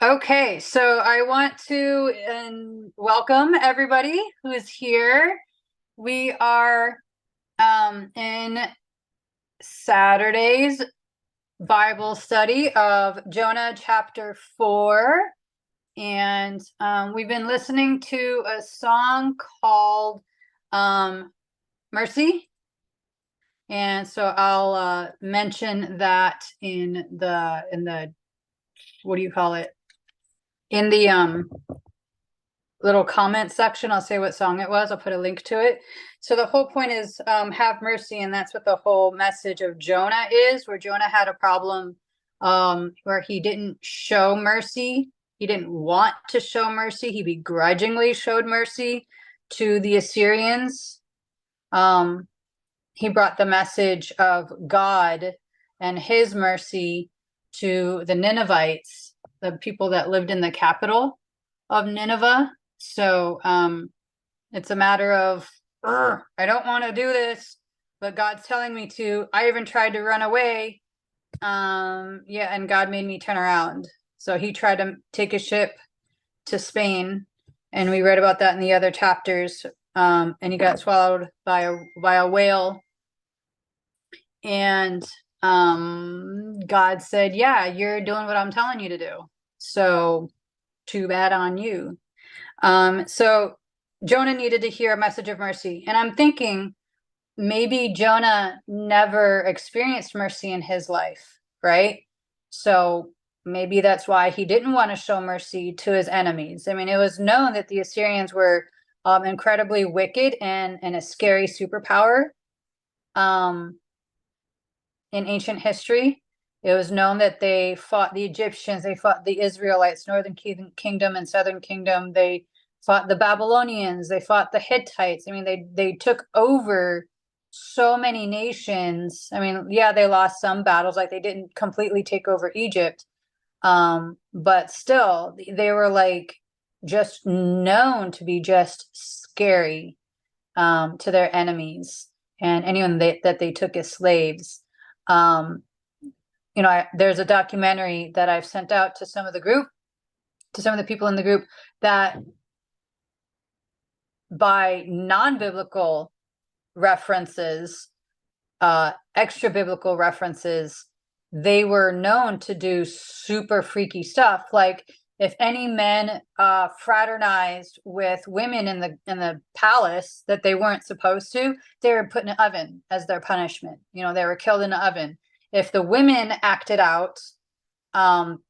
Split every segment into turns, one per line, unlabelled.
Okay, so I want to welcome everybody who is here. We are in Saturday's Bible study of Jonah chapter 4. And we've been listening to a song called Mercy. And so I'll mention that in the what do you call it? In the little comment section, I'll say what song it was. I'll put a link to it. So the whole point is have mercy, and that's what the whole message of Jonah is, where Jonah had a problem where he didn't show mercy. He didn't want to show mercy. He begrudgingly showed mercy to the Assyrians. He brought the message of God and his mercy to the Ninevites, the people that lived in the capital of Nineveh. So it's a matter of, I don't want to do this, but God's telling me to. I even tried to run away. And God made me turn around. So he tried to take a ship to Spain, and we read about that in the other chapters. And he got swallowed by a whale. And God said, yeah, you're doing what I'm telling you to do. So too bad on you. So Jonah needed to hear a message of mercy. And I'm thinking maybe Jonah never experienced mercy in his life, right? So maybe that's why he didn't want to show mercy to his enemies. I mean, it was known that the Assyrians were incredibly wicked and a scary superpower. In ancient history, it was known that they fought the Egyptians, they fought the Israelites, Northern Kingdom and Southern Kingdom. They fought the Babylonians, they fought the Hittites. I mean, they took over so many nations. I mean, yeah, they lost some battles, like they didn't completely take over Egypt. But still, they were like just known to be just scary to their enemies and anyone that they took as slaves. There's a documentary that I've sent out to some of the people in the group, that by non-biblical references, extra biblical references, they were known to do super freaky stuff. Like if any men fraternized with women in the palace that they weren't supposed to, they were put in an oven as their punishment. They were killed in an oven. If the women acted out,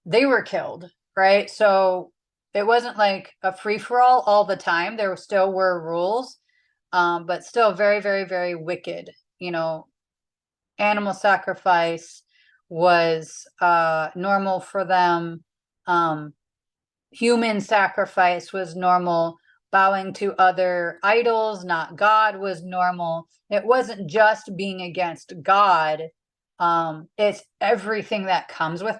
they were killed, right? So it wasn't like a free-for-all all the time. There still were rules, but still very, very, very wicked. Animal sacrifice was normal for them. Human sacrifice was normal. Bowing to other idols, not God, was normal. It wasn't just being against God. It's everything that comes with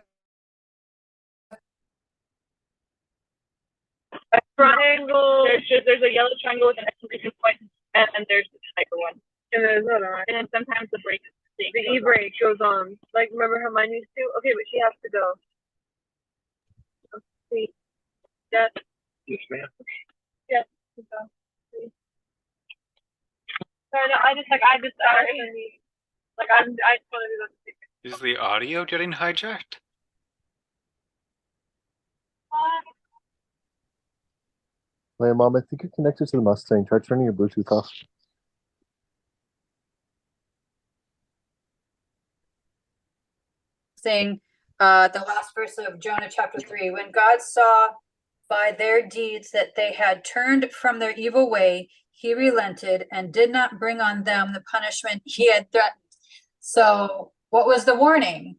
a triangle. There's a yellow triangle with an exclamation point, and there's the hyper one. And there's another one. And then sometimes the break, the e-break goes on. Like, remember how mine used to? Okay, but she has to go. See. Yes. Yes, ma'am. Yes. So I just want to do that.
Is the audio getting hijacked?
Hey, Mom, I think you're connected to the Mustang. Try turning your Bluetooth off.
Saying the last verse of Jonah chapter 3, when God saw by their deeds that they had turned from their evil way, he relented and did not bring on them the punishment he had threatened. So what was the warning?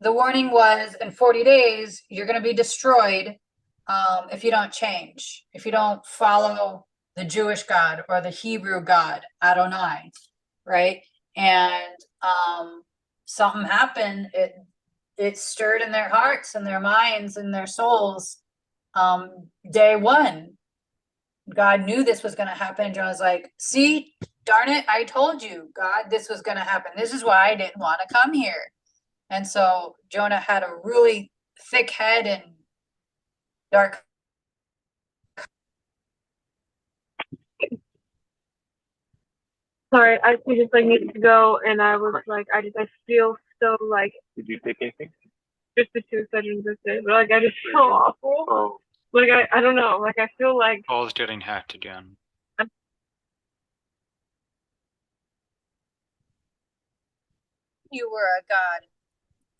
The warning was, in 40 days, you're going to be destroyed if you don't change, if you don't follow the Jewish God or the Hebrew God, Adonai, right? And something happened. It stirred in their hearts and their minds and their souls. Day one, God knew this was going to happen. Jonah's like, see, darn it, I told you, God, this was going to happen. This is why I didn't want to come here. And so Jonah had a really thick head and dark.
Sorry, I just like needed to go, and I was like, I feel so like.
Did you take anything?
Just the 2 sessions this day, but like I just feel awful.
Oh.
Like I don't know. Like I feel like
Paul's getting hacked again.
You were a God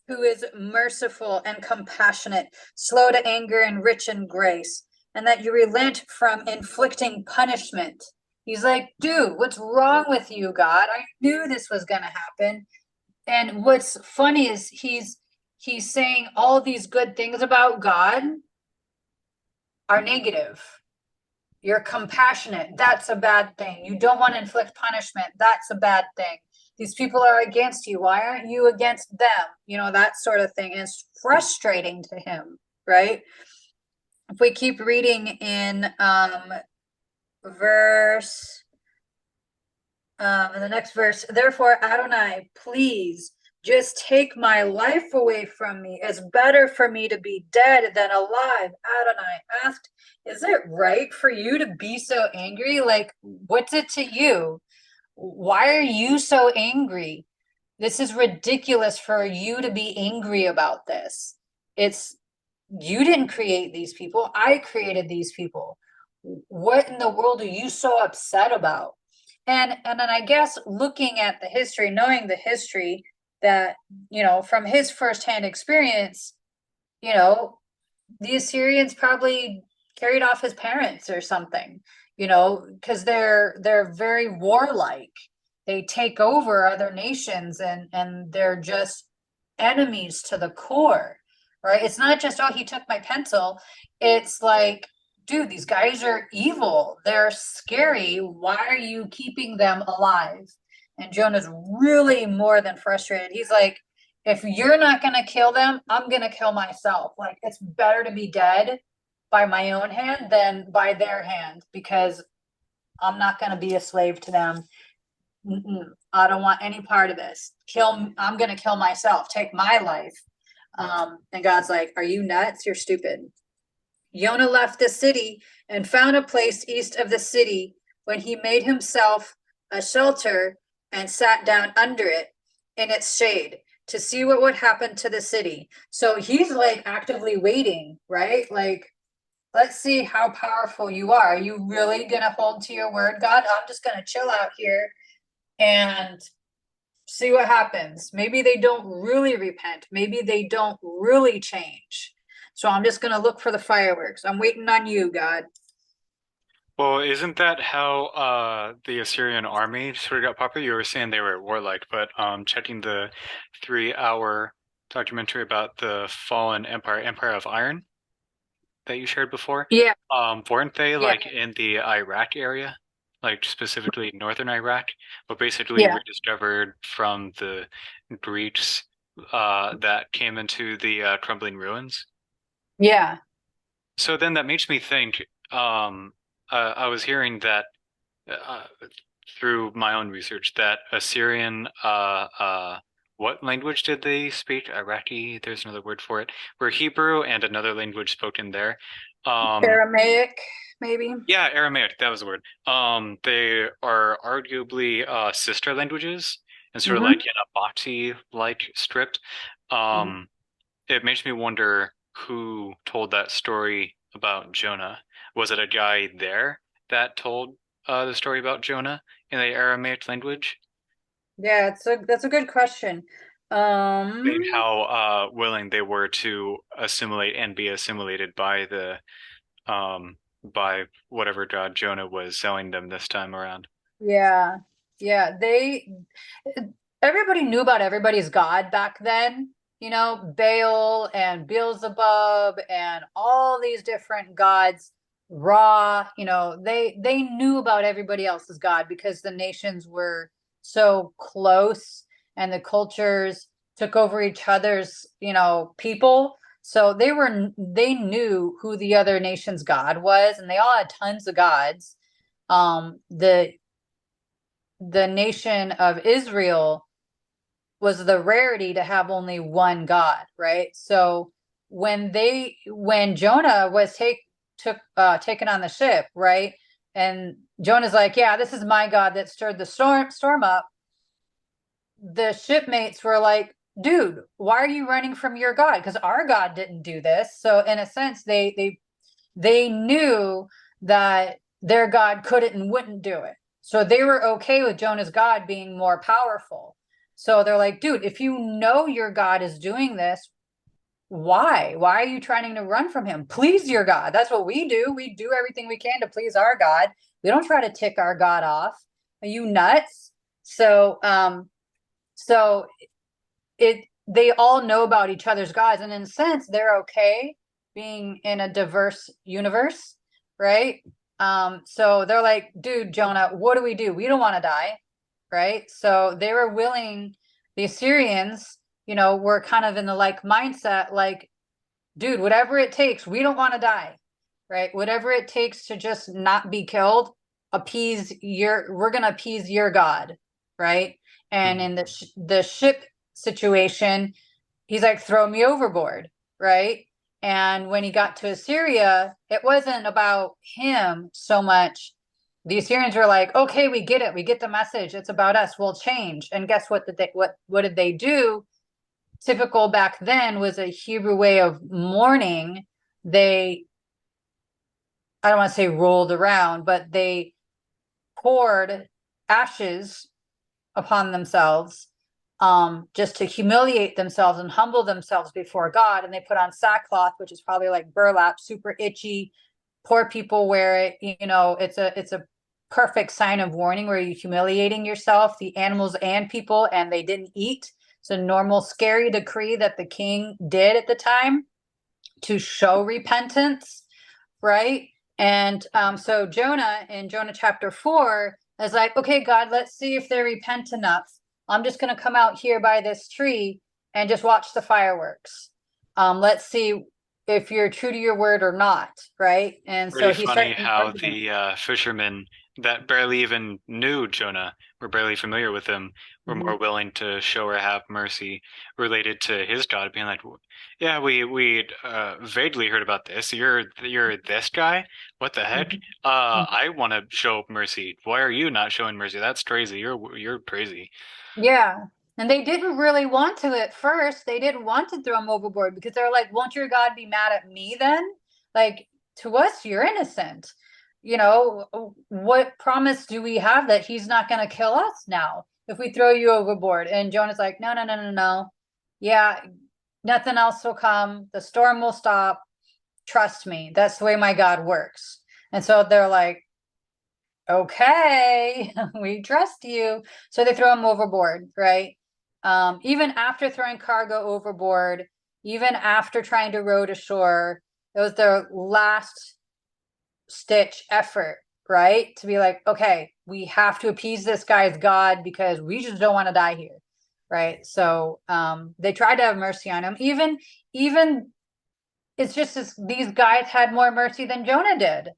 who is merciful and compassionate, slow to anger and rich in grace, and that you relent from inflicting punishment. He's like, dude, what's wrong with you, God? I knew this was gonna happen. And what's funny is he's saying all these good things about God are negative. You're compassionate. That's a bad thing. You don't want to inflict punishment. That's a bad thing. These people are against you. Why aren't you against them? You know, that sort of thing. And it's frustrating to him, right? If we keep reading in the next verse, therefore, Adonai, please just take my life away from me. It's better for me to be dead than alive. Adonai asked, is it right for you to be so angry? Like, what's it to you? Why are you so angry? This is ridiculous for you to be angry about this. You didn't create these people. I created these people. What in the world are you so upset about? And then I guess looking at the history, knowing the history that, from his firsthand experience, the Assyrians probably carried off his parents or something, because they're very warlike. They take over other nations and they're just enemies to the core, right? It's not just, oh, he took my pencil. It's like, dude, these guys are evil. They're scary. Why are you keeping them alive? And Jonah's really more than frustrated. He's like, if you're not going to kill them, I'm going to kill myself. Like, it's better to be dead by my own hand than by their hand, because I'm not going to be a slave to them. I don't want any part of this. I'm going to kill myself. Take my life. And God's like, are you nuts? You're stupid. Jonah left the city and found a place east of the city when he made himself a shelter and sat down under it in its shade to see what would happen to the city. So he's like actively waiting, right? Like, let's see how powerful you are. Are you really going to hold to your word, God? I'm just going to chill out here and see what happens. Maybe they don't really repent. Maybe they don't really change. So I'm just going to look for the fireworks. I'm waiting on you, God.
Well, isn't that how the Assyrian army sort of got popular? You were saying they were warlike, but checking the 3-hour documentary about the fallen Empire of Iron that you shared before.
Yeah.
Weren't they like in the Iraq area, like specifically northern Iraq, but basically rediscovered from the breach that came into the crumbling ruins?
Yeah.
So then that makes me think, I was hearing that through my own research that Assyrian, what language did they speak? Iraqi, there's another word for it, where Hebrew and another language spoken there.
Aramaic, maybe.
Yeah, Aramaic, that was the word. They are arguably sister languages and sort of like in a Bhakti-like script. It makes me wonder who told that story about Jonah. Was it a guy there that told the story about Jonah in the Aramaic language?
Yeah, that's a good question.
And how willing they were to assimilate and be assimilated by the by whatever god Jonah was selling them this time around.
Yeah. Everybody knew about everybody's god back then, Baal and Beelzebub and all these different gods, Ra, they knew about everybody else's god because the nations were so close and the cultures took over each other's, people. So they knew who the other nation's god was, and they all had tons of gods. The nation of Israel was the rarity to have only one God, right? So when Jonah was taken on the ship, right? And Jonah's like, yeah, this is my God that stirred the storm up. The shipmates were like, dude, why are you running from your God? Because our God didn't do this. So in a sense, they knew that their God couldn't and wouldn't do it. So they were okay with Jonah's God being more powerful. So they're like, dude, if you know your God is doing this, why? Why are you trying to run from him? Please your God. That's what we do. We do everything we can to please our God. We don't try to tick our God off. Are you nuts? So they all know about each other's gods, and in a sense, they're okay being in a diverse universe, right? So they're like, dude, Jonah, what do? We don't want to die, right? So they were willing, the Assyrians, were kind of in the like mindset, like, dude, whatever it takes, we don't want to die, right? Whatever it takes to just not be killed, we're gonna appease your God, right? And in the ship situation, he's like, throw me overboard, right? And when he got to Assyria, it wasn't about him so much. The Assyrians were like, okay, we get it. We get the message. It's about us. We'll change. And guess what? What did they do? Typical back then was a Hebrew way of mourning. I don't want to say rolled around, but they poured ashes upon themselves, just to humiliate themselves and humble themselves before God. And they put on sackcloth, which is probably like burlap, super itchy. Poor people wear it. It's a perfect sign of warning where you're humiliating yourself, the animals and people, and they didn't eat. It's a normal, scary decree that the king did at the time to show repentance, right? And so Jonah, in Jonah chapter 4, is like, okay, God, let's see if they repent enough. I'm just going to come out here by this tree and just watch the fireworks. Let's see if you're true to your word or not, right? And so
Pretty
he
funny
started
how the fishermen that barely even knew Jonah, were barely familiar with him, were more willing to show or have mercy related to his God, being like, yeah, we vaguely heard about this. You're this guy? What the heck? I want to show mercy. Why are you not showing mercy? That's crazy. You're crazy.
Yeah. And they didn't really want to at first. They didn't want to throw him overboard because they're like, won't your God be mad at me then? Like, to us, you're innocent. What promise do we have that he's not going to kill us now if we throw you overboard? And Jonah's like, no, no, no, no, no. Yeah, nothing else will come. The storm will stop. Trust me. That's the way my God works. And so they're like, okay, we trust you. So they throw him overboard, right? Even after throwing cargo overboard, even after trying to row to shore, it was their last stitch effort, right? To be like, okay, we have to appease this guy's God because we just don't want to die here, right? So they tried to have mercy on him. Even it's just these guys had more mercy than Jonah did.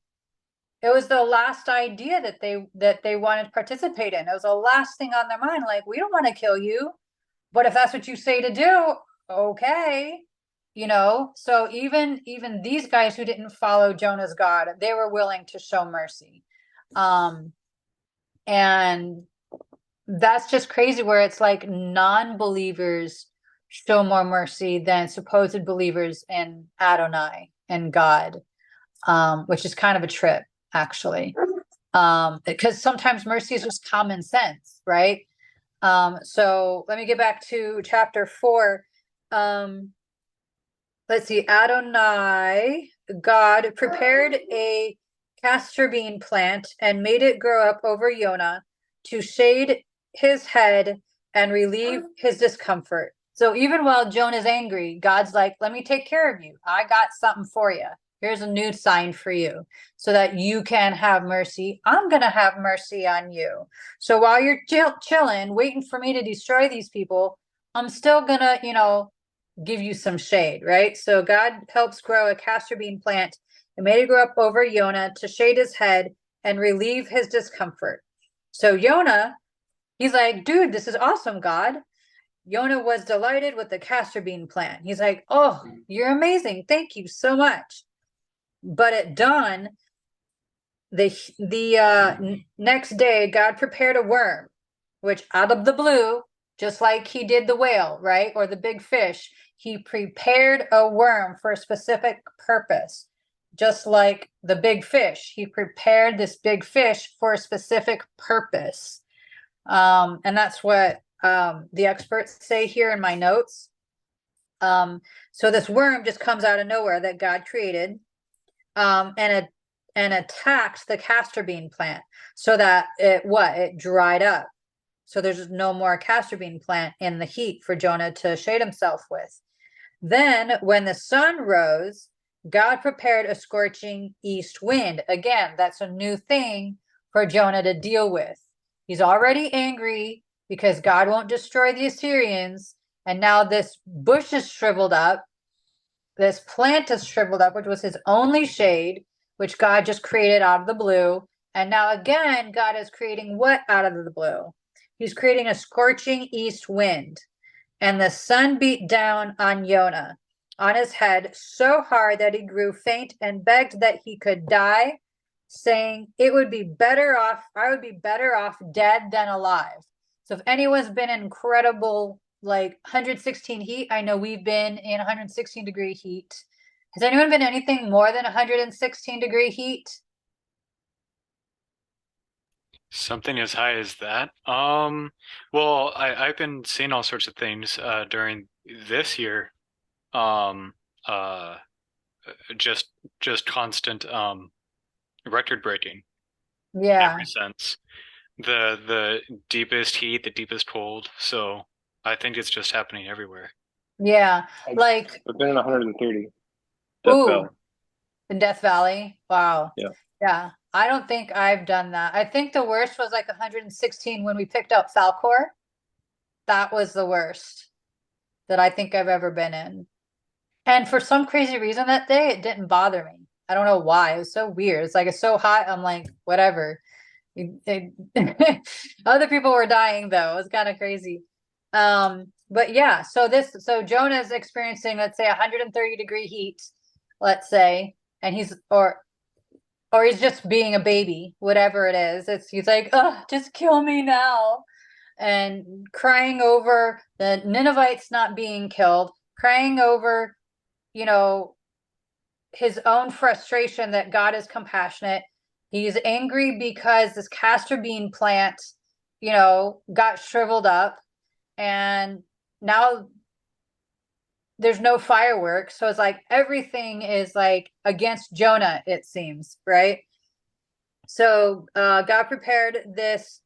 It was the last idea that they wanted to participate in. It was the last thing on their mind. Like, we don't want to kill you, but if that's what you say to do, okay. So even these guys who didn't follow Jonah's God, they were willing to show mercy. And that's just crazy where it's like non-believers show more mercy than supposed believers in Adonai and God, which is kind of a trip, actually. Because sometimes mercy is just common sense, right? So let me get back to chapter 4. Let's see. Adonai, God, prepared a castor bean plant and made it grow up over Jonah to shade his head and relieve his discomfort. So even while Jonah's angry, God's like, let me take care of you. I got something for you. Here's a new sign for you so that you can have mercy. I'm going to have mercy on you. So while you're chilling, waiting for me to destroy these people, I'm still going to, give you some shade, right? So God helps grow a castor bean plant and made it grow up over Jonah to shade his head and relieve his discomfort. So Jonah, he's like, dude, this is awesome, God. Jonah was delighted with the castor bean plant. He's like, oh, you're amazing. Thank you so much. But at dawn, the next day, God prepared a worm, which out of the blue, just like he did the whale, right? Or the big fish, he prepared a worm for a specific purpose. Just like the big fish, he prepared this big fish for a specific purpose. And that's what the experts say here in my notes. So this worm just comes out of nowhere that God created, and attacked the castor bean plant so that it dried up. So there's no more castor bean plant in the heat for Jonah to shade himself with. Then when the sun rose, God prepared a scorching east wind. Again, that's a new thing for Jonah to deal with. He's already angry because God won't destroy the Assyrians. And now this bush is shriveled up. This plant is shriveled up, which was his only shade, which God just created out of the blue. And now again, God is creating what out of the blue? He's creating a scorching east wind. And the sun beat down on Jonah, on his head, so hard that he grew faint and begged that he could die, saying, I would be better off dead than alive. So if anyone's been in incredible, like 116 heat, I know we've been in 116-degree heat. Has anyone been anything more than 116-degree heat?
Something as high as that? Well, I've been seeing all sorts of things during this year. Um, uh, just constant record breaking in
Yeah,
every sense. The deepest heat, the deepest cold. So I think it's just happening everywhere.
yeah. Like,
I've been in 130. Death
ooh,
Valley.
in Death Valley. Wow.
Yeah.
Yeah. I don't think I've done that. I think the worst was like 116 when we picked up Falcor. That was the worst that I think I've ever been in. And for some crazy reason that day, it didn't bother me. I don't know why. It was so weird. It's like, it's so hot. I'm like, whatever. Other people were dying though. It was kind of crazy. But yeah, so Jonah's experiencing, let's say 130-degree heat, let's say, and he's just being a baby, whatever it is. He's like, oh, just kill me now. And crying over the Ninevites not being killed, crying over, his own frustration that God is compassionate. He's angry because this castor bean plant, got shriveled up, and now there's no fireworks. So it's like everything is like against Jonah, it seems, right? So God prepared this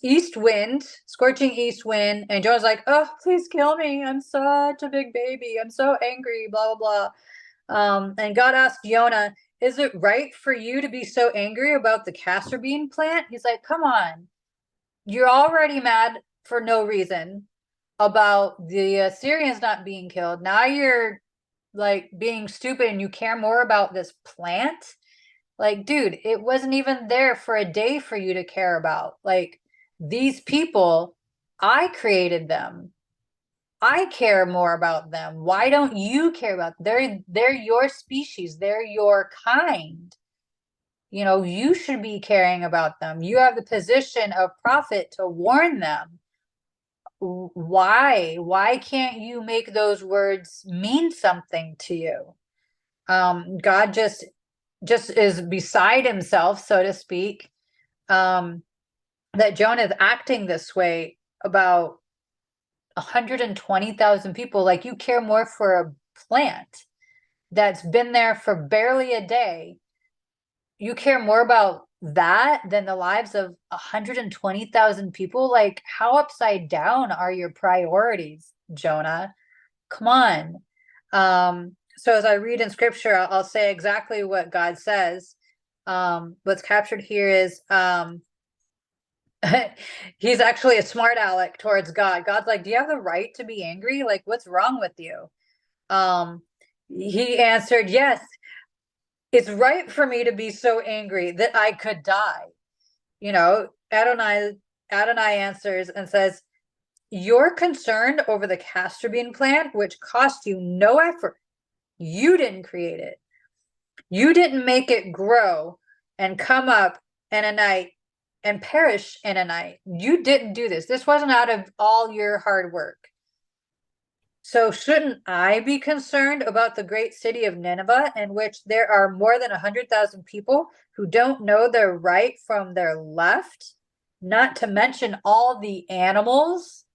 east wind, scorching east wind, and Jonah's like, oh, please kill me. I'm such a big baby. I'm so angry, blah, blah, blah. And God asked Jonah, is it right for you to be so angry about the castor bean plant? He's like, come on. You're already mad for no reason about the Assyrians not being killed. Now you're like being stupid and you care more about this plant. Like, dude, it wasn't even there for a day for you to care about. Like, these people, I created them. I care more about them. Why don't you care about them? They're your species. They're your kind. You should be caring about them. You have the position of prophet to warn them. Why can't you make those words mean something to you? God just is beside himself, so to speak, that Jonah is acting this way about 120,000 people. Like, you care more for a plant that's been there for barely a day. You care more about that than the lives of 120,000 people. Like, how upside down are your priorities, Jonah? Come on. So as I read in scripture, I'll say exactly what God says. What's captured here is he's actually a smart aleck towards God. God's like, do you have the right to be angry? Like, what's wrong with you? He answered, yes, it's right for me to be so angry that I could die. Adonai answers and says, you're concerned over the castor bean plant, which cost you no effort. You didn't create it. You didn't make it grow and come up in a night and perish in a night. You didn't do this. This wasn't out of all your hard work. So shouldn't I be concerned about the great city of Nineveh, in which there are more than 100,000 people who don't know their right from their left, not to mention all the animals?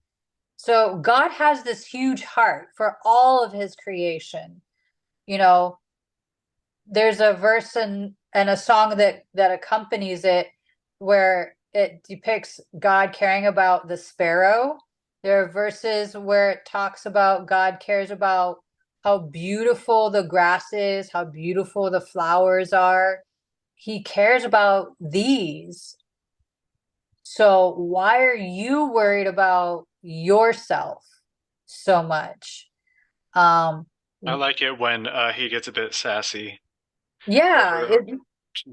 So God has this huge heart for all of his creation. You know, there's a verse and a song that accompanies it where it depicts God caring about the sparrow. There are verses where it talks about God cares about how beautiful the grass is, how beautiful the flowers are. He cares about these. So why are you worried about yourself so much?
I like it when he gets a bit sassy,
Yeah,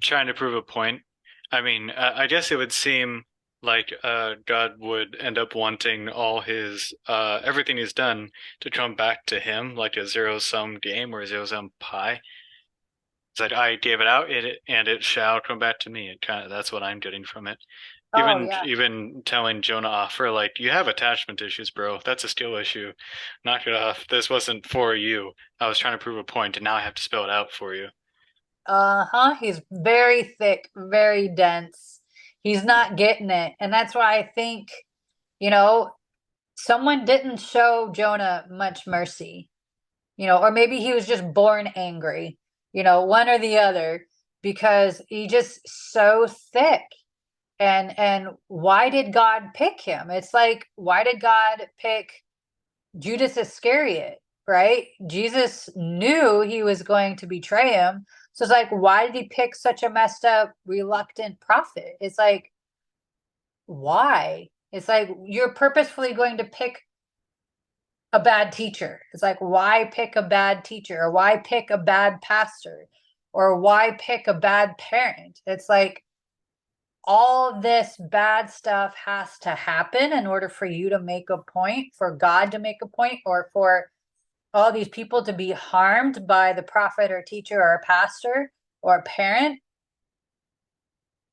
trying to prove a point. I mean, I guess it would seem like God would end up wanting all his everything he's done to come back to him, like a zero-sum game or a zero-sum pie. It's like I gave it out, and it shall come back to me. That's what I'm getting from it.
oh yeah.
Even telling Jonah off for like, you have attachment issues, bro. That's a skill issue. Knock it off. This wasn't for you. I was trying to prove a point, and now I have to spell it out for you.
He's very thick, very dense. He's not getting it. And that's why I think, someone didn't show Jonah much mercy, or maybe he was just born angry, one or the other, because he's just so thick. And why did God pick him? It's like, why did God pick Judas Iscariot, right? Jesus knew he was going to betray him. So it's like, why did he pick such a messed up, reluctant prophet? It's like, why? It's like, you're purposefully going to pick a bad teacher. It's like, why pick a bad teacher? Or why pick a bad pastor? Or why pick a bad parent? It's like, all this bad stuff has to happen in order for you to make a point, for God to make a point, or for all these people to be harmed by the prophet or teacher or a pastor or a parent.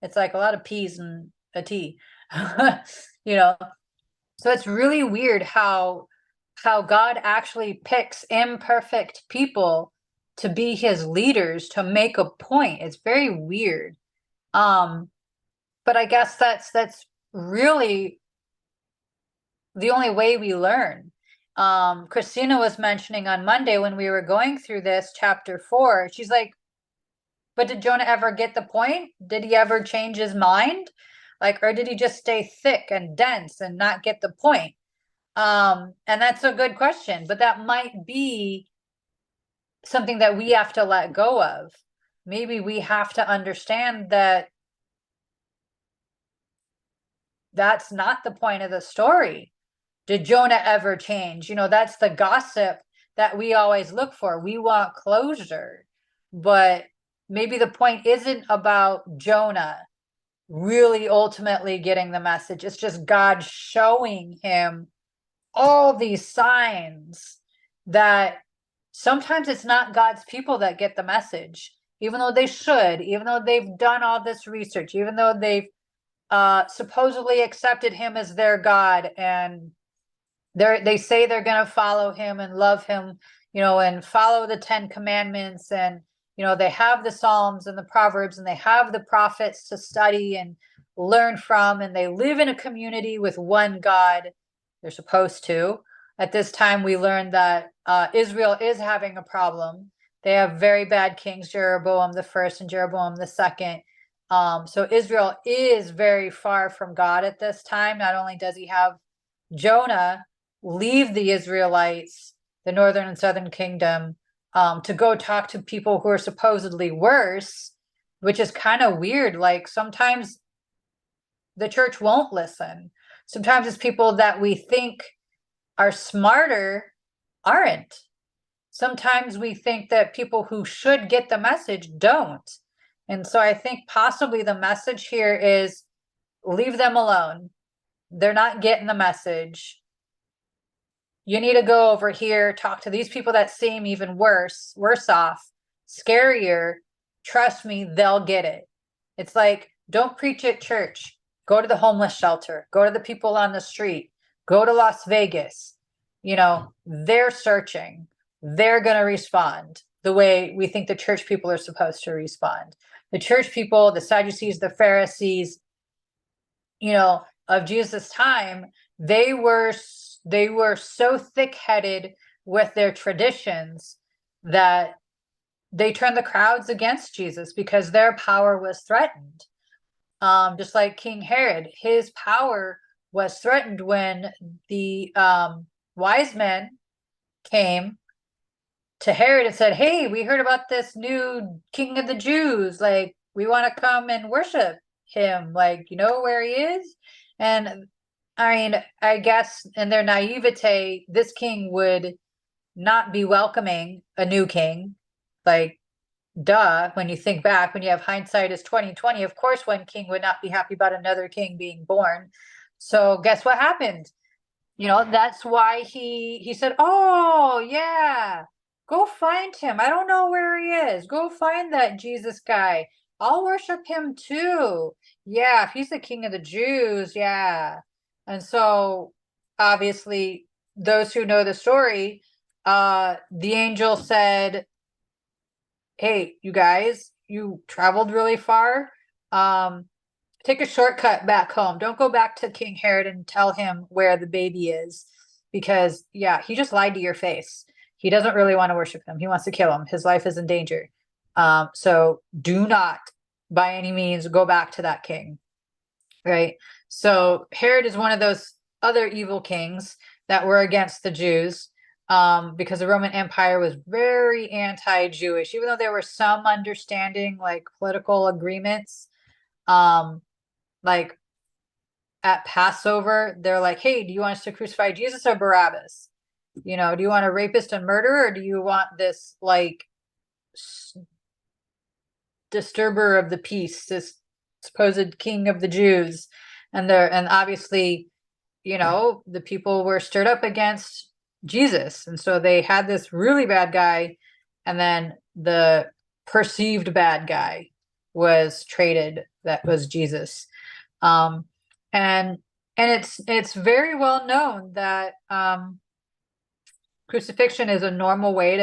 It's like a lot of P's and a T, So it's really weird how God actually picks imperfect people to be his leaders to make a point. It's very weird. But I guess that's really the only way we learn. Christina was mentioning on Monday when we were going through this chapter 4, she's like, but did Jonah ever get the point? Did he ever change his mind? Or did he just stay thick and dense and not get the point? And that's a good question, but that might be something that we have to let go of. Maybe we have to understand that that's not the point of the story. Did Jonah ever change? That's the gossip that we always look for. We want closure, but maybe the point isn't about Jonah really ultimately getting the message. It's just God showing him all these signs that sometimes it's not God's people that get the message, even though they should, even though they've done all this research, even though they've supposedly accepted him as their God, and they say they're going to follow him and love him, and follow the 10 commandments, and they have the Psalms and the Proverbs, and they have the prophets to study and learn from, and they live in a community with one God. They're supposed to. At this time, we learned that Israel is having a problem. They have very bad kings, Jeroboam the first and Jeroboam the second. So Israel is very far from God at this time. Not only does he have Jonah leave the Israelites, the northern and southern kingdom, to go talk to people who are supposedly worse, which is kind of weird. Like, sometimes the church won't listen. Sometimes it's people that we think are smarter aren't. Sometimes we think that people who should get the message don't. And so I think possibly the message here is leave them alone. They're not getting the message. you need to go over here, talk to these people that seem even worse off, scarier. Trust me, they'll get it. It's like, don't preach at church. Go to the homeless shelter. Go to the people on the street. Go to Las Vegas. They're searching. They're going to respond the way we think the church people are supposed to respond. The church people, the Sadducees, the Pharisees, of Jesus' time, they were so thick-headed with their traditions that they turned the crowds against Jesus because their power was threatened. Just like King Herod, his power was threatened when the wise men came to Herod and said, "Hey, we heard about this new king of the Jews. Like, we want to come and worship him. Like, you know where he is?" And I mean, I guess in their naivete, this king would not be welcoming a new king. Like, duh, when you think back, when you have hindsight is 2020, of course one king would not be happy about another king being born. So guess what happened? That's why he said, "Oh, yeah, go find him. I don't know where he is. Go find that Jesus guy. I'll worship him too. Yeah, if he's the king of the Jews, yeah." And so obviously those who know the story, the angel said, "Hey, you guys, you traveled really far. Take a shortcut back home. Don't go back to King Herod and tell him where the baby is, because yeah, he just lied to your face. He doesn't really want to worship him. He wants to kill him. His life is in danger. So do not by any means go back to that king." Right? So Herod is one of those other evil kings that were against the Jews, because the Roman Empire was very anti-Jewish, even though there were some understanding, like political agreements. Like at Passover, they're like, "Hey, do you want us to crucify Jesus or Barabbas? Do you want a rapist and murderer, or do you want this like disturber of the peace, this supposed king of the Jews?" And obviously, the people were stirred up against Jesus. And so they had this really bad guy, and then the perceived bad guy was traded. That was Jesus. And it's very well known that crucifixion is a normal way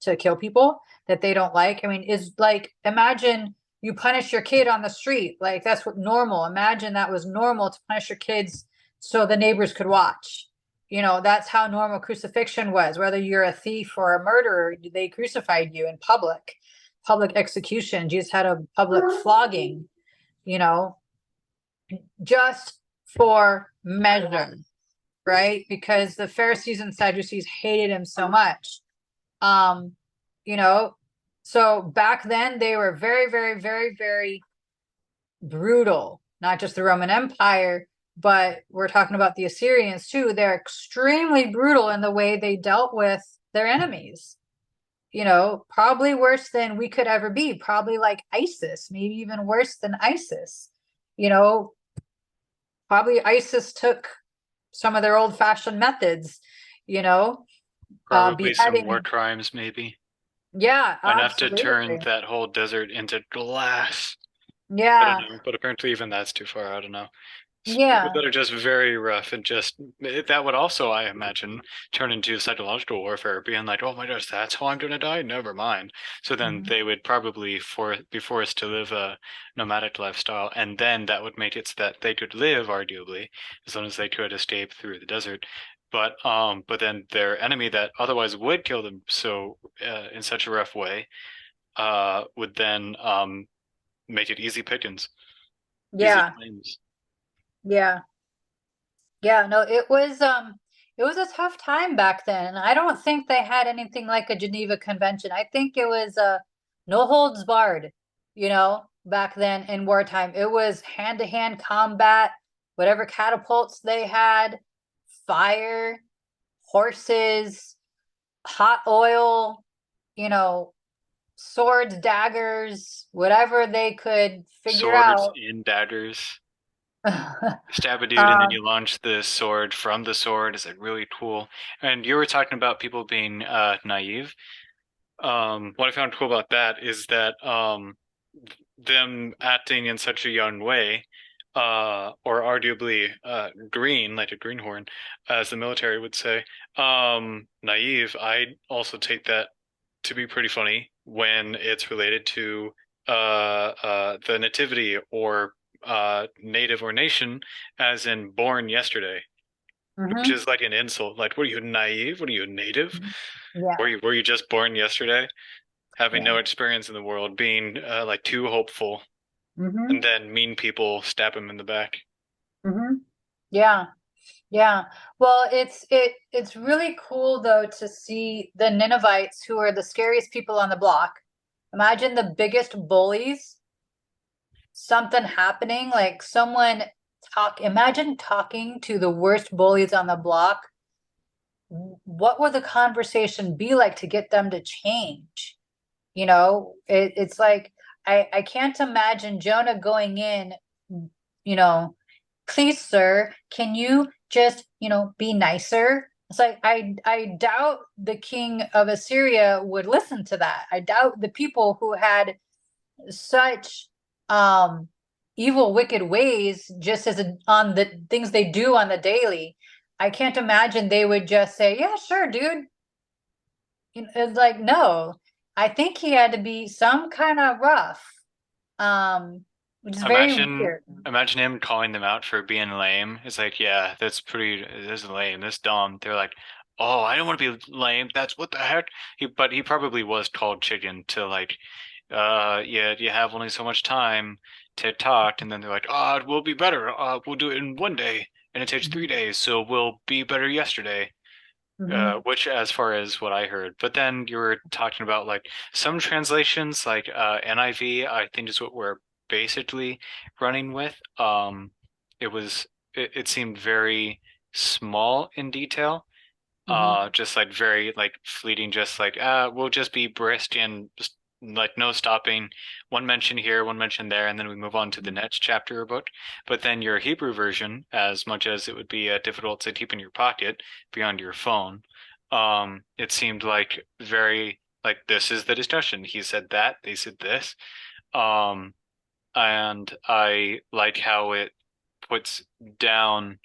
to kill people that they don't like. I mean, is like, imagine you punish your kid on the street. Like, that's what normal. Imagine that was normal, to punish your kids so the neighbors could watch. That's how normal crucifixion was. Whether you're a thief or a murderer, they crucified you in public execution. Jesus had a public flogging, just for measure, right? Because the Pharisees and Sadducees hated him so much. So back then they were very, very, very, very brutal. Not just the Roman Empire, but we're talking about the Assyrians too. They're extremely brutal in the way they dealt with their enemies. Probably worse than we could ever be. Probably like ISIS, maybe even worse than ISIS. Probably ISIS took some of their old-fashioned methods,
Probably some
beheading.
war crimes, maybe.
Yeah,
Enough to
absolutely.
turn that whole desert into glass.
Yeah,
But apparently even that's too far. I don't know.
yeah.
People that are just very rough, and just that would also, I imagine, turn into psychological warfare, being like, "Oh my gosh, that's how I'm gonna die? Never mind." So then they would probably be forced to live a nomadic lifestyle, and then that would make it so that they could live, arguably, as long as they could escape through the desert. But then their enemy that otherwise would kill them in such a rough way would then make it easy pickings.
Yeah.
Easy claims.
Yeah. Yeah, no, it was a tough time back then. I don't think they had anything like a Geneva Convention. I think it was no holds barred, back then in wartime. It was hand-to-hand combat, whatever catapults they had, fire, horses, hot oil, swords, daggers, whatever they could figure
Swords
out.
and daggers. Stab a dude and then
Um,
you launch the sword from the sword. Is like really cool. And you were talking about people being naive. What I found cool about that is that them acting in such a young way, or arguably green, like a greenhorn, as the military would say, naive, I also take that to be pretty funny when it's related to the nativity or native or nation, as in born yesterday, which
mhm,
is like an insult. Like, were you naive? Were you native?
yeah,
Were you just born yesterday? Having
yeah.
no experience in the world, being like too hopeful, and
Mhm,
then mean people stab him in the back.
mhm. Yeah, yeah. Well, it's really cool though to see the Ninevites, who are the scariest people on the block. Imagine the biggest bullies, something happening, like someone imagine talking to the worst bullies on the block. What would the conversation be like to get them to change? It's like I can't imagine Jonah going in, you know, please, sir, can you just, be nicer? It's like I doubt the king of Assyria would listen to that. I doubt the people who had such um evil, wicked ways, just on the things they do on the daily. I can't imagine they would just say, "Yeah, sure, dude." It's like, no. I think he had to be some kind of rough, which is very
Imagine,
weird.
imagine him calling them out for being lame. It's like, yeah, this is lame, this dumb. They're like, oh, I don't want to be lame. That's what the heck. But he probably was called chicken to like, yeah, you have only so much time to talk, and then they're like, oh, we'll be better. We'll do it in 1 day, and it takes 3 days, so we'll be better yesterday.
Mhm,
Which, as far as what I heard, but then you were talking about like some translations, like NIV, I think is what we're basically running with. It seemed very small in detail,
mhm,
just like very like fleeting, just like we'll just be brisk and just like no stopping, one mention here, one mention there, and then we move on to the next chapter or book. But then your Hebrew version, as much as it would be difficult to keep in your pocket beyond your phone, it seemed like very like this is the discussion. He said that, they said this. Um, and I like how it puts down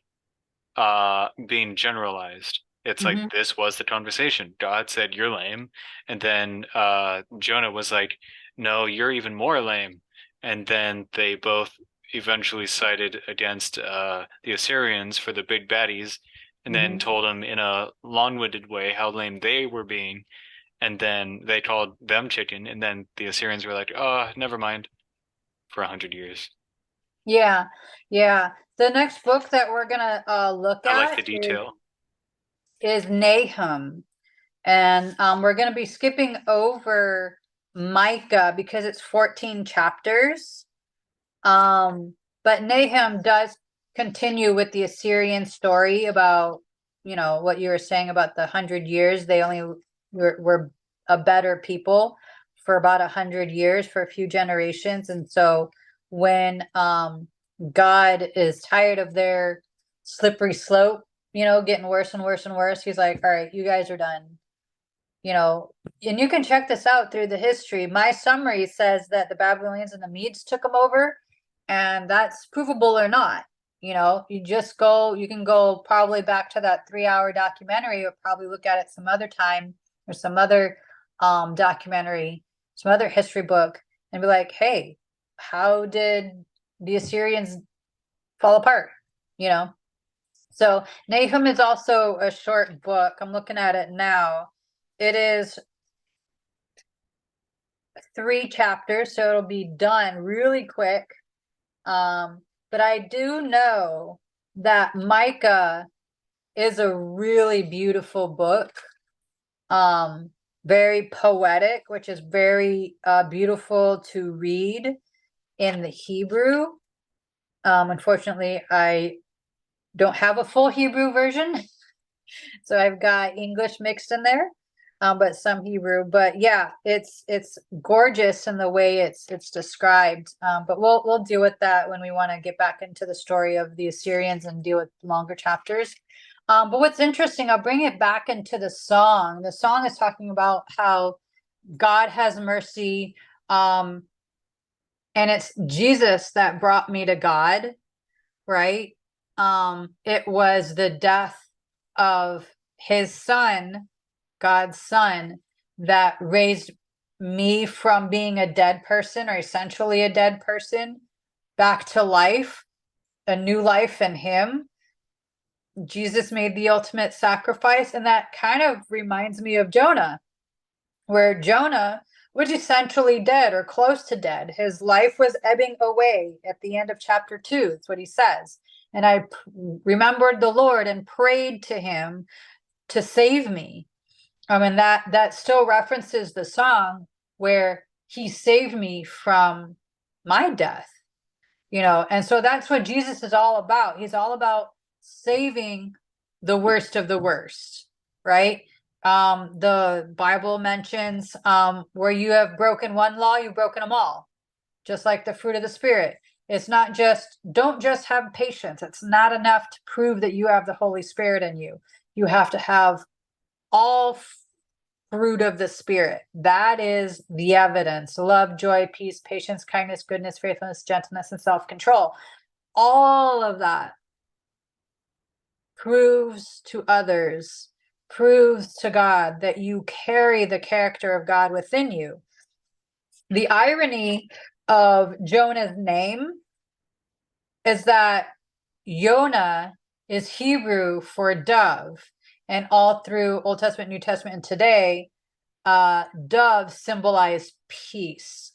being generalized. It's like
mhm.
this was the conversation. God said you're lame, and then Jonah was like, "No, you're even more lame." And then they both eventually sided against the Assyrians for the big baddies, and then
Mhm.
told them in a long-winded way how lame they were being, and then they called them chicken, and then the Assyrians were like, "Oh, never mind," for 100 years.
Yeah, yeah. The next book that we're gonna look
I like
at
the detail.
is Nahum, and we're gonna be skipping over Micah because it's 14 chapters. But Nahum does continue with the Assyrian story about, what you were saying about the 100 years. They only were a better people for about 100 years, for a few generations. And so when God is tired of their slippery slope, getting worse and worse and worse, he's like, all right, you guys are done. And you can check this out through the history. My summary says that the Babylonians and the Medes took them over, and that's provable or not. You can go probably back to that 3 hour documentary, or probably look at it some other time, or some other documentary, some other history book, and be like, hey, how did the Assyrians fall apart? You know? So Nahum is also a short book. I'm looking at it now. It is 3 chapters, so it'll be done really quick. But I do know that Micah is a really beautiful book. Very poetic, which is very beautiful to read in the Hebrew. Unfortunately, I don't have a full Hebrew version, so I've got English mixed in there. but some Hebrew. But yeah, it's gorgeous in the way it's described. But we'll deal with that when we want to get back into the story of the Assyrians and deal with longer chapters. But what's interesting, I'll bring it back into the song. The song is talking about how God has mercy, and it's Jesus that brought me to God, right? It was the death of his son, God's son, that raised me from being a dead person, or essentially a dead person, back to life, a new life in him. Jesus made the ultimate sacrifice, and that kind of reminds me of Jonah, where Jonah was essentially dead or close to dead. His life was ebbing away at the end of chapter 2. That's what he says. And I remembered the Lord and prayed to him to save me. And that still references the song where he saved me from my death, and so that's what Jesus is all about. He's all about saving the worst of the worst, right? The Bible mentions where you have broken one law, you've broken them all, just like the fruit of the Spirit. It's not just, don't just have patience. It's not enough to prove that you have the Holy Spirit in you. You have to have all fruit of the Spirit. That is the evidence: love, joy, peace, patience, kindness, goodness, faithfulness, gentleness, and self-control. All of that proves to others, proves to God that you carry the character of God within you. The irony of Jonah's name is that Yonah is Hebrew for dove, and all through Old Testament, New Testament, and today, dove symbolized peace.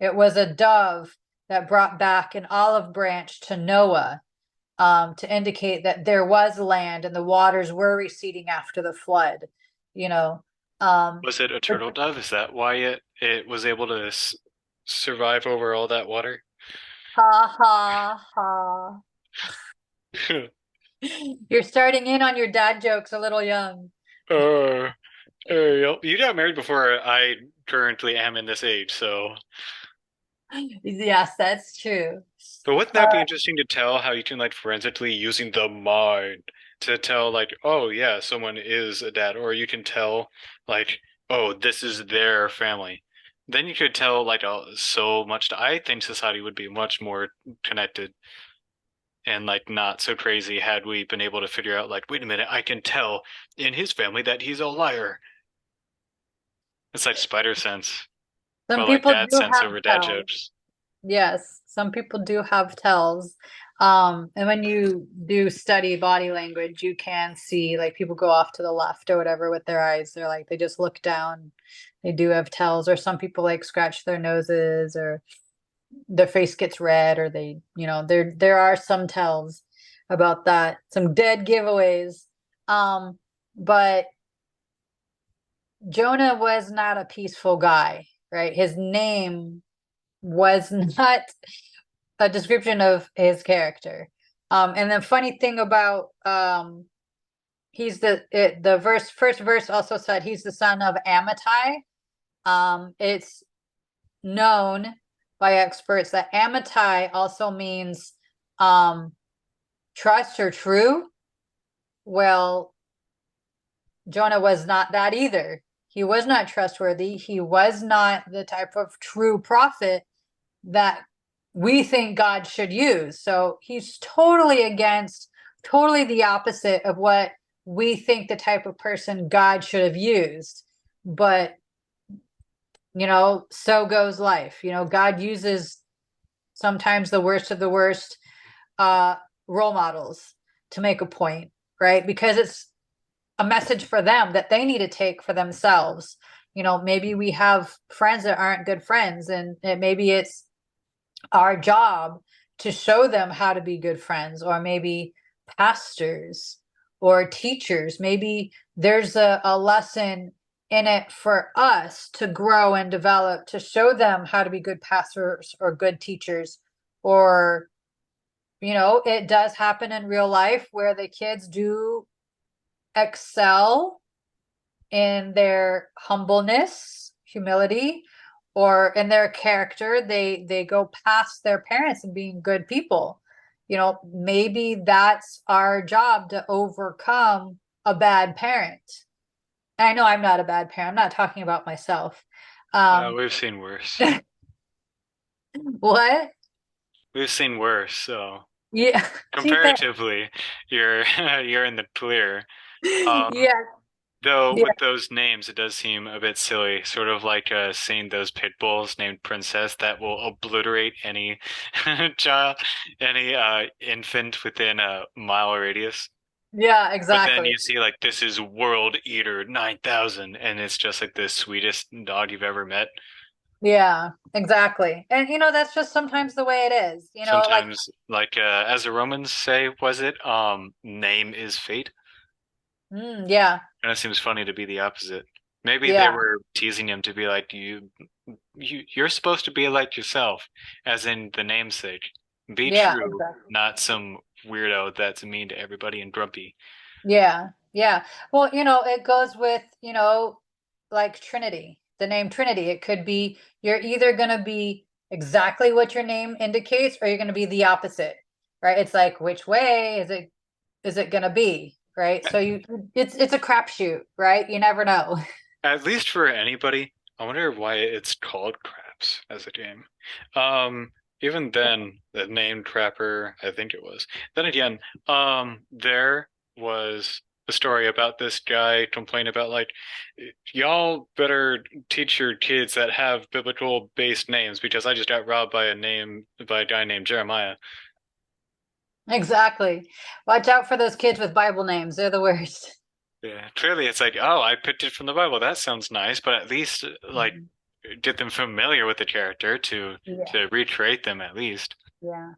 It was a dove that brought back an olive branch to Noah, to indicate that there was land and the waters were receding after the flood.
Was it a turtle dove? Is that why it was able to survive over all that water?
Ha ha ha. You're starting in on your dad jokes a little young.
You got married before I currently am in this age, so.
Yes, that's true.
But wouldn't that be interesting to tell how you can like forensically using the mind to tell like, oh yeah, someone is a dad, or you can tell like, oh, this is their family. Then you could tell like so much. I think society would be much more connected and like not so crazy had we been able to figure out like, wait a minute, I can tell in his family that he's a liar. It's like spider sense,
Some
but like
people
dad
do
sense
have
over dad
tells.
jokes.
Yes, some people do have tells. And when you do study body language, you can see like people go off to the left or whatever with their eyes. They're like, they just look down. They do have tells, or some people like scratch their noses, or their face gets red, or they, there are some tells about that, some dead giveaways. But Jonah was not a peaceful guy, right? His name was not a description of his character. And the funny thing about he's the first verse also said he's the son of Amittai. It's known by experts that Amittai also means trust or true. Well, Jonah was not that either. He was not trustworthy. He was not the type of true prophet that we think God should use. So he's totally the opposite of what we think the type of person God should have used. But, so goes life. God uses sometimes the worst of the worst role models to make a point, right? Because it's a message for them that they need to take for themselves. Maybe we have friends that aren't good friends, and maybe it's our job to show them how to be good friends, or maybe pastors or teachers. Maybe there's a lesson in it for us to grow and develop, to show them how to be good pastors or good teachers. Or, it does happen in real life where the kids do excel in their humbleness, humility, or in their character, they go past their parents and being good people. Maybe that's our job, to overcome a bad parent. And I know I'm not a bad parent. I'm not talking about myself.
We've seen worse.
What?
We've seen worse, so
Yeah.
comparatively, you're you're in the clear.
Yeah.
Though
Yeah.
with those names, it does seem a bit silly, sort of like seeing those pit bulls named Princess that will obliterate any child, any infant within a mile radius.
Yeah,
But then
exactly.
you see like this is World Eater 9000, and it's just like the sweetest dog you've ever met.
Yeah, exactly. And that's just sometimes the way it is. Like,
Sometimes, like as the Romans say, was it name is fate?
yeah,
And it seems funny to be the opposite. Maybe they
yeah,
were teasing him to be like you're supposed to be like yourself, as in the namesake. Be
yeah,
true,
exactly.
not some weirdo that's mean to everybody and grumpy.
Yeah, yeah. Well, it goes with, like Trinity, the name Trinity. It could be you're either going to be exactly what your name indicates, or you're going to be the opposite, right? It's like, which way is it going to be, right? So it's a crapshoot, right? You never know.
At least for anybody, I wonder why it's called Craps as a game. Even then, the name Trapper, I think it was. Then again, there was a story about this guy complaining about like, y'all better teach your kids that have biblical based names because I just got robbed by a guy named Jeremiah.
Exactly. Watch out for those kids with Bible names. They're the worst.
Yeah, clearly it's like, oh, I picked it from the Bible. That sounds nice, but at least like get them familiar with the character
Yeah.
to recreate them at least.
Yeah.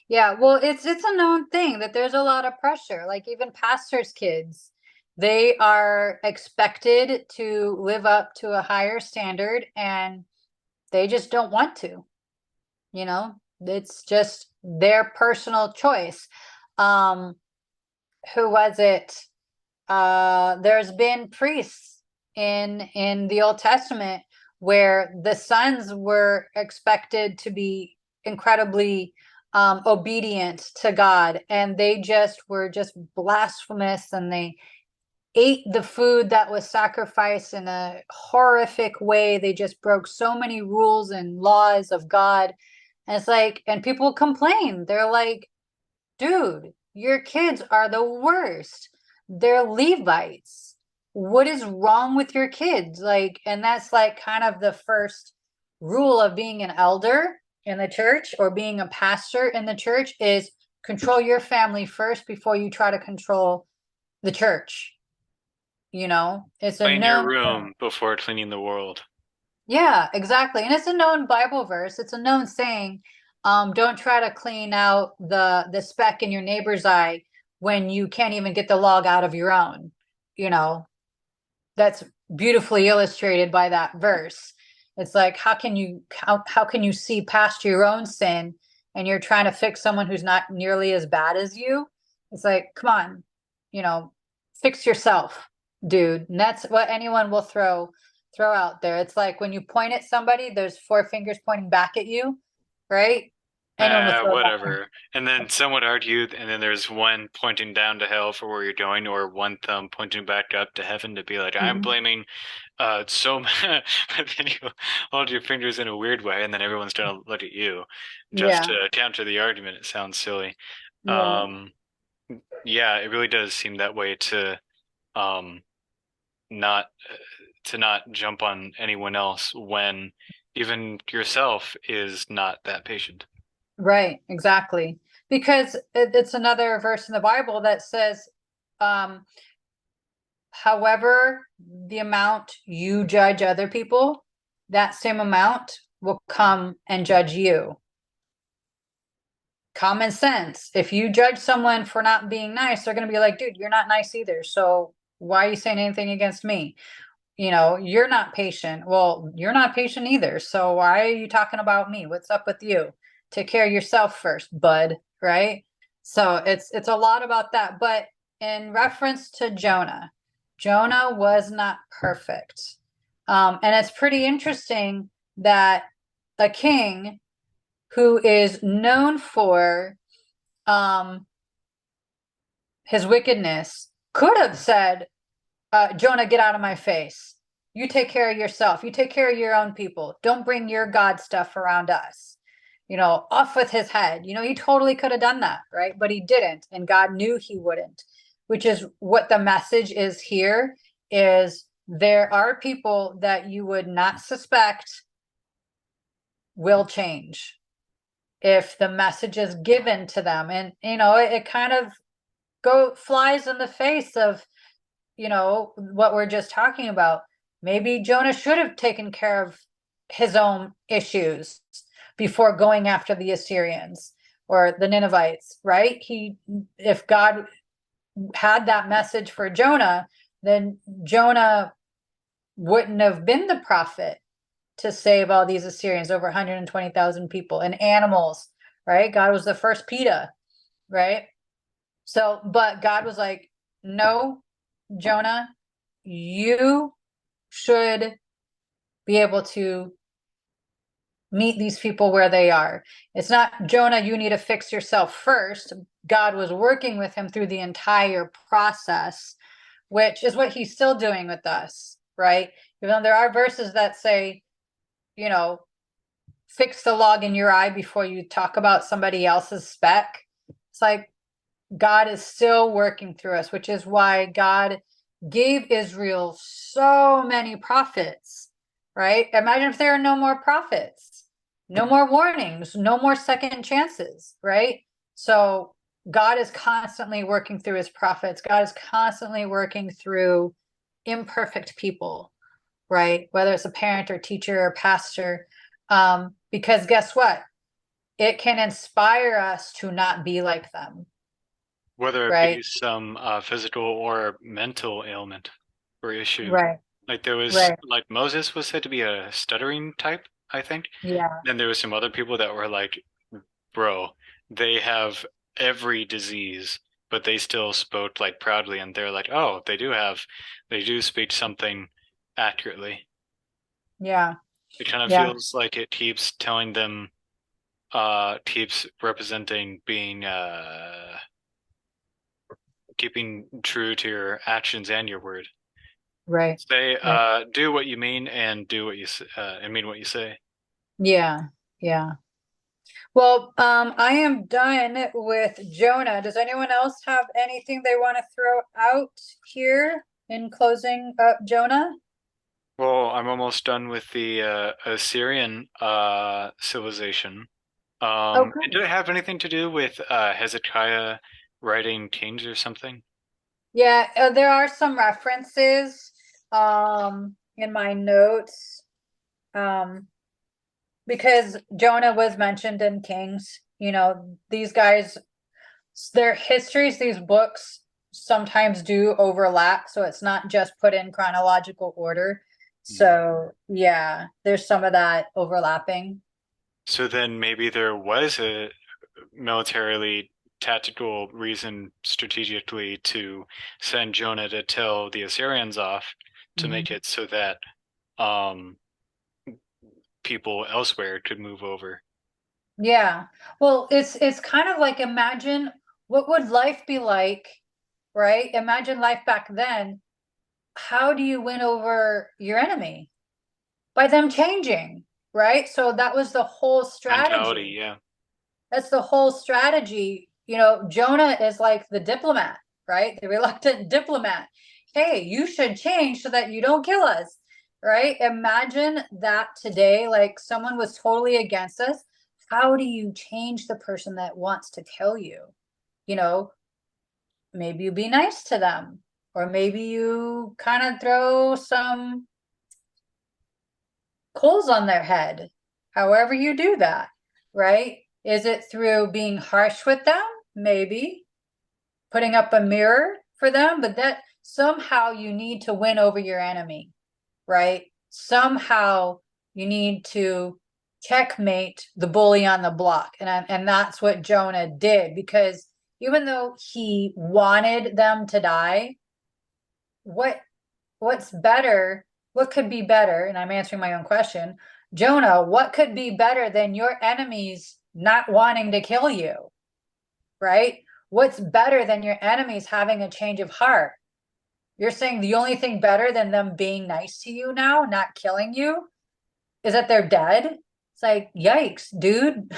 Yeah, well, it's a known thing that there's a lot of pressure. Like even pastors' kids, they are expected to live up to a higher standard, and they just don't want to, you know? It's just their personal choice. Um, who was it? There's been priests in the Old Testament where the sons were expected to be incredibly obedient to God, and they just were just blasphemous, and they ate the food that was sacrificed in a horrific way. They just broke so many rules and laws of God. And it's like, and people complain. They're like, dude, your kids are the worst. They're Levites. What is wrong with your kids? Like, and that's like kind of the first rule of being an elder in the church, or being a pastor in the church, is control your family first before you try to control the church. It's a
Clean your
known
room
thing.
before cleaning the world.
Yeah, exactly. And it's a known Bible verse. It's a known saying. Don't try to clean out the speck in your neighbor's eye when you can't even get the log out of your own. You know, that's beautifully illustrated by that verse. It's like, how can you see past your own sin, and you're trying to fix someone who's not nearly as bad as you? It's like, come on, you know, fix yourself, dude. And that's what anyone will throw out there. It's like when you point at somebody, there's four fingers pointing back at you, right? Anyone will throw that.
Whatever. And then some would argue, and then there's one pointing down to hell for where you're going, or one thumb pointing back up to heaven to be like, I'm
Mhm.
blaming so much. But then you hold your fingers in a weird way, and then everyone's gonna look at you just
Yeah,
to counter the argument. It sounds silly.
yeah,
Um, yeah, it really does seem that way um not to not jump on anyone else when even yourself is not that patient.
right, exactly. Because it's another verse in the Bible that says, um, however, the amount you judge other people, that same amount will come and judge you. Common sense. If you judge someone for not being nice, they're going to be like, dude, you're not nice either. So why are you saying anything against me? You're not patient. Well, you're not patient either. So why are you talking about me? What's up with you? Take care of yourself first, bud, right? So it's a lot about that. But in reference to Jonah, Jonah was not perfect. And it's pretty interesting that a king who is known for his wickedness could have said, Jonah, get out of my face. You take care of yourself. You take care of your own people. Don't bring your God stuff around us. Off with his head. He totally could have done that, right? But he didn't, and God knew he wouldn't, which is what the message is here, is there are people that you would not suspect will change if the message is given to them. And, it kind of flies in the face of, what we're just talking about. Maybe Jonah should have taken care of his own issues before going after the Assyrians or the Ninevites, right? If God had that message for Jonah, then Jonah wouldn't have been the prophet to save all these Assyrians, over 120,000 people and animals, right? God was the first PETA, right? So, but God was like, no, Jonah, you should be able to meet these people where they are. It's not, Jonah, you need to fix yourself first. God was working with him through the entire process, which is what he's still doing with us, right? Even though there are verses that say, fix the log in your eye before you talk about somebody else's speck. It's like God is still working through us, which is why God gave Israel so many prophets, right? Imagine if there are no more prophets, no more warnings, no more second chances, right? So God is constantly working through his prophets. God is constantly working through imperfect people, right? Whether it's a parent or teacher or pastor, because guess what? It can inspire us to not be like them.
Whether it
right?
be some physical or mental ailment or issue.
Right.
Like there was,
Right.
like Moses was said to be a stuttering type, I think.
Yeah.
Then there was some other people that were like, bro, they have every disease, but they still spoke like proudly, and they're like, oh, they do speak something accurately.
Yeah.
It kind of
Yeah.
feels like it keeps telling them, keeps representing being, keeping true to your actions and your word.
Right.
Say,
Right.
do what you mean and do what you and mean what you say.
Yeah. Yeah. Well, I am done with Jonah. Does anyone else have anything they want to throw out here in closing up Jonah?
Well, I'm almost done with the Assyrian civilization.
Oh,
And did it have anything to do with Hezekiah writing Kings or something?
yeah, there are some references in my notes because Jonah was mentioned in Kings. These guys, their histories, these books sometimes do overlap, so it's not just put in chronological order. So yeah, there's some of that overlapping.
So then maybe there was a militarily tactical reason strategically to send Jonah to tell the Assyrians off to make it so that people elsewhere could move over.
Yeah. Well, it's kind of like, imagine what would life be like, right? Imagine life back then. How do you win over your enemy? By them changing, right? So that was the whole strategy.
Mentality, yeah.
That's the whole strategy. Jonah is like the diplomat, right? The reluctant diplomat. Hey, you should change so that you don't kill us, right? Imagine that today, like someone was totally against us. How do you change the person that wants to kill you? Maybe you be nice to them, or maybe you kind of throw some coals on their head. However you do that, right? Is it through being harsh with them? Maybe putting up a mirror for them, but that somehow you need to win over your enemy, right? Somehow you need to checkmate the bully on the block. And that's what Jonah did, because even though he wanted them to die, what what's better? What could be better? And I'm answering my own question. Jonah, what could be better than your enemies not wanting to kill you? Right? What's better than your enemies having a change of heart? You're saying the only thing better than them being nice to you now, not killing you, is that they're dead? It's like, yikes, dude.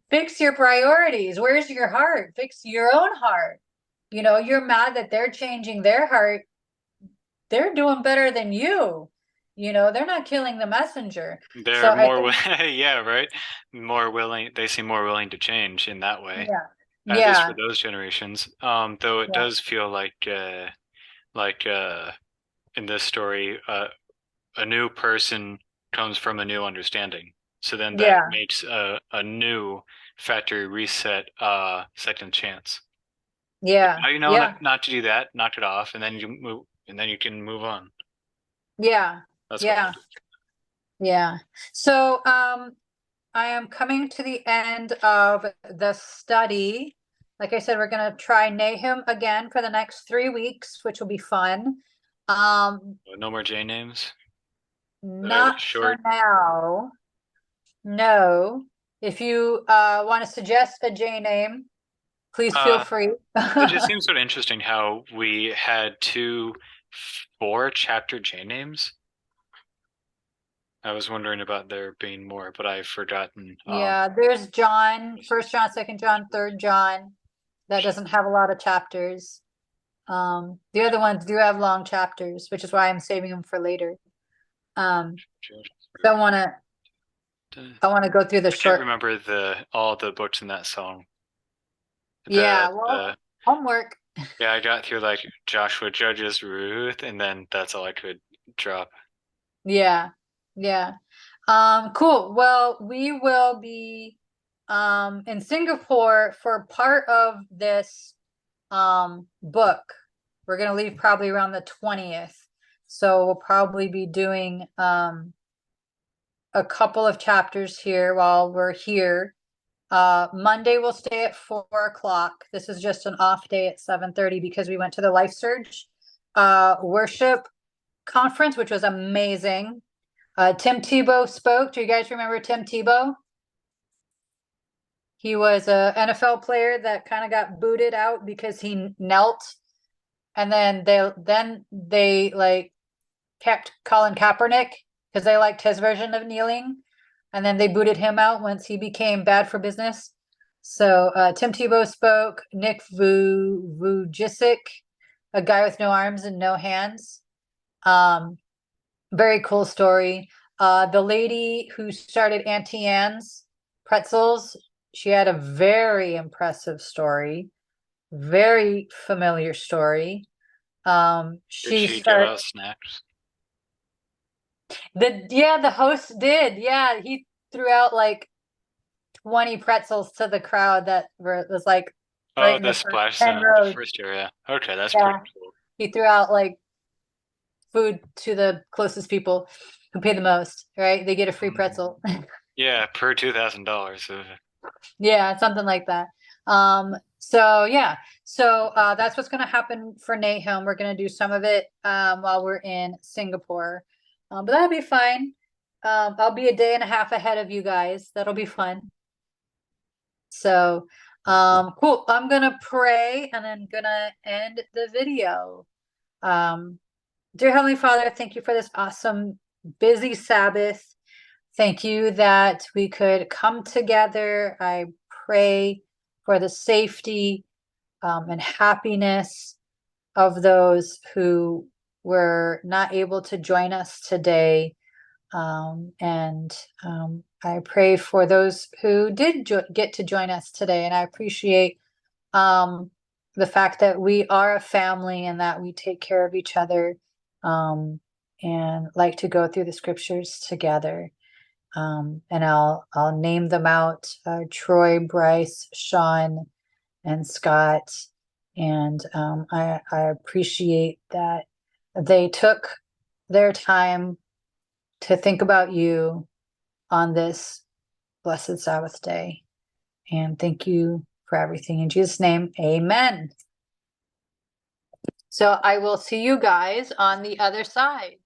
Fix your priorities. Where's your heart? Fix your own heart. You know, you're mad that they're changing their heart. They're doing better than you. You know, they're not killing the messenger.
They're
So I
more,
think,
yeah, right. More willing. They seem more willing to change in that way.
yeah,
At least for
yeah,
those generations. Though it
yeah,
does feel like in this story, a new person comes from a new understanding. So then that
yeah,
makes a new factory reset second chance.
yeah,
Now you know
yeah,
not to do that, knock it off, and then you move, and then you can move on.
yeah,
That's what I
yeah,
do.
yeah. So I am coming to the end of the study. Like I said, we're going to try Nahum again for the next 3 weeks, which will be fun.
No more J names.
Not for
Short.
now. No. If you want to suggest a J name, please feel free.
It just seems sort of interesting how we had 4 chapter J names. I was wondering about there being more, but I've forgotten.
Yeah, there's John, 1 John, 2 John, 3 John. That doesn't have a lot of chapters. The other ones do have long chapters, which is why I'm saving them for later. Don't want to. I want to go through the
I
short.
can't remember all the books in that song.
Yeah, well, homework.
Yeah, I got through like Joshua, Judges, Ruth, and then that's all I could drop.
Yeah, yeah. Cool. Well, we will be in Singapore for part of this book. We're gonna leave probably around the 20th. So we'll probably be doing a couple of chapters here while we're here. Monday we'll stay at 4 o'clock. This is just an off day at 7:30 because we went to the Life Surge worship conference, which was amazing. Tim Tebow spoke. Do you guys remember Tim Tebow? He was a NFL player that kind of got booted out because he knelt, and then they like kept Colin Kaepernick because they liked his version of kneeling, and then they booted him out once he became bad for business. So Tim Tebow spoke. Nick Vujicic, a guy with no arms and no hands. Very cool story. The lady who started Auntie Anne's Pretzels, she had a very impressive story, very familiar story.
Did
She
she give
started
out snacks?
the host did. Yeah, he threw out like 20 pretzels to the crowd that was like right
Oh,
in
the
the first
splash
10
zone, the
rows.
first area. Okay, that's
Yeah,
pretty cool.
he threw out like food to the closest people who pay the most, right? They get a free pretzel.
Yeah, per $2,000.
Yeah, something like that. So yeah, so that's what's going to happen for Nahum. We're going to do some of it while we're in Singapore, but that'll be fine. I'll be a day and a half ahead of you guys. That'll be fun. So cool. I'm gonna pray and then gonna end the video. Dear Heavenly Father, thank you for this awesome busy Sabbath. Thank you that we could come together. I pray for the safety and happiness of those who were not able to join us today. And I pray for those who did get to join us today. And I appreciate the fact that we are a family and that we take care of each other and like to go through the scriptures together. And I'll name them out: Troy, Bryce, Sean, and Scott. And I appreciate that they took their time to think about you on this blessed Sabbath day. And thank you for everything. In Jesus' name, amen. So I will see you guys on the other side.